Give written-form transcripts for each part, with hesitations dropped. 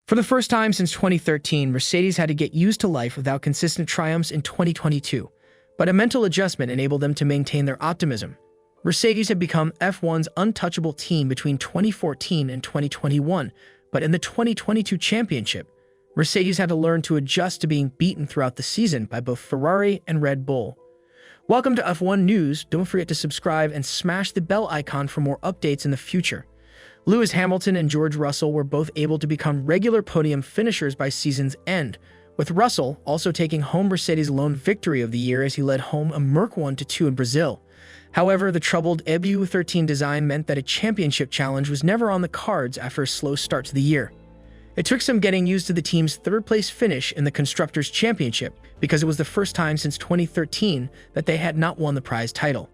For the first time since 2013, Mercedes had to get used to life without consistent triumphs in 2022, but a mental adjustment enabled them to maintain their optimism. Mercedes had become F1's untouchable team between 2014 and 2021, but in the 2022 championship, Mercedes had to learn to adjust to being beaten throughout the season by both Ferrari and Red Bull. Welcome to F1 News. Don't forget to subscribe and smash the bell icon for more updates in the future. Lewis Hamilton and George Russell were both able to become regular podium finishers by season's end, with Russell also taking home Mercedes' lone victory of the year as he led home a Merc 1-2 in Brazil. However, the troubled EU13 design meant that a championship challenge was never on the cards after a slow start to the year. It took some getting used to the team's third-place finish in the Constructors' Championship because it was the first time since 2013 that they had not won the prize title.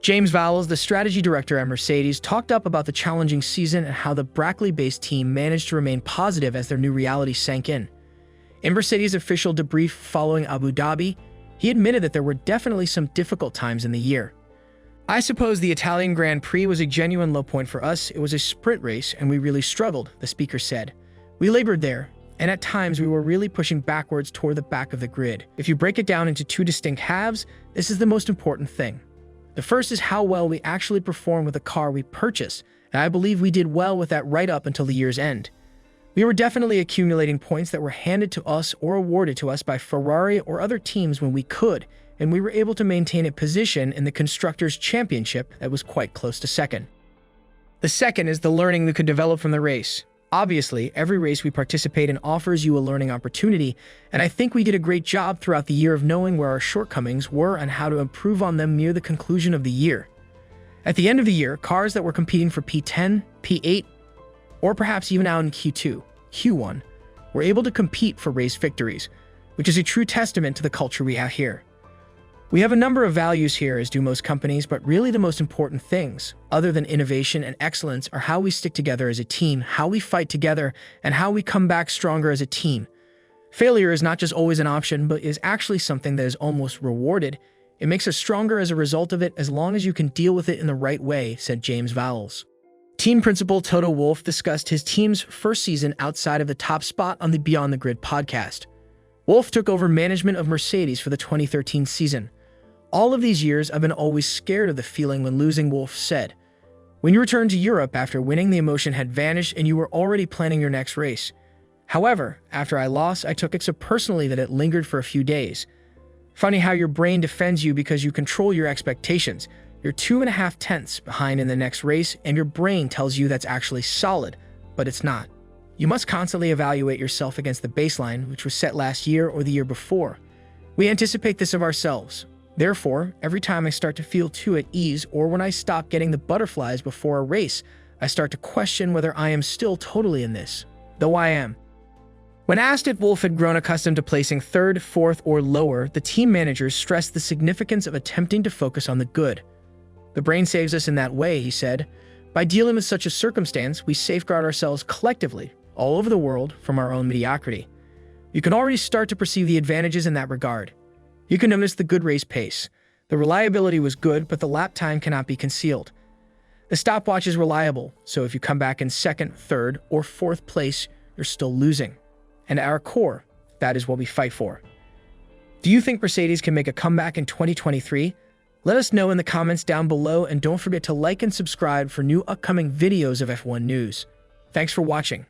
James Vowles, the strategy director at Mercedes, talked up about the challenging season and how the Brackley-based team managed to remain positive as their new reality sank in. In Mercedes' official debrief following Abu Dhabi, he admitted that there were definitely some difficult times in the year. "I suppose the Italian Grand Prix was a genuine low point for us. It was a sprint race and we really struggled," the speaker said. "We labored there, and at times we were really pushing backwards toward the back of the grid. If you break it down into two distinct halves, this is the most important thing. The first is how well we actually perform with the car we purchase, and I believe we did well with that right up until the year's end. We were definitely accumulating points that were handed to us or awarded to us by Ferrari or other teams when we could, and we were able to maintain a position in the Constructors' Championship that was quite close to second. The second is the learning we could develop from the race. Obviously, every race we participate in offers you a learning opportunity, and I think we did a great job throughout the year of knowing where our shortcomings were and how to improve on them near the conclusion of the year. At the end of the year, cars that were competing for P10, P8, or perhaps even out in Q2, Q1, were able to compete for race victories, which is a true testament to the culture we have here. We have a number of values here, as do most companies, but really the most important things, other than innovation and excellence, are how we stick together as a team, how we fight together, and how we come back stronger as a team. Failure is not just always an option, but is actually something that is almost rewarded. It makes us stronger as a result of it as long as you can deal with it in the right way," said James Vowles. Team principal Toto Wolff discussed his team's first season outside of the top spot on the Beyond the Grid podcast. Wolff took over management of Mercedes for the 2013 season. "All of these years, I've been always scared of the feeling when losing," Wolff said. "When you returned to Europe after winning, the emotion had vanished and you were already planning your next race. However, after I lost, I took it so personally that it lingered for a few days. Funny how your brain defends you because you control your expectations. You're 2.5 tenths behind in the next race and your brain tells you that's actually solid, but it's not. You must constantly evaluate yourself against the baseline, which was set last year or the year before. We anticipate this of ourselves. Therefore, every time I start to feel too at ease or when I stop getting the butterflies before a race, I start to question whether I am still totally in this, though I am." When asked if Wolff had grown accustomed to placing third, fourth, or lower, the team managers stressed the significance of attempting to focus on the good. "The brain saves us in that way," he said. "By dealing with such a circumstance, we safeguard ourselves collectively, all over the world, from our own mediocrity. You can already start to perceive the advantages in that regard. You can notice the good race pace. The reliability was good, but the lap time cannot be concealed. The stopwatch is reliable, so if you come back in second, third, or fourth place, you're still losing. And at our core, that is what we fight for." Do you think Mercedes can make a comeback in 2023? Let us know in the comments down below, and don't forget to like and subscribe for new upcoming videos of F1 News. Thanks for watching.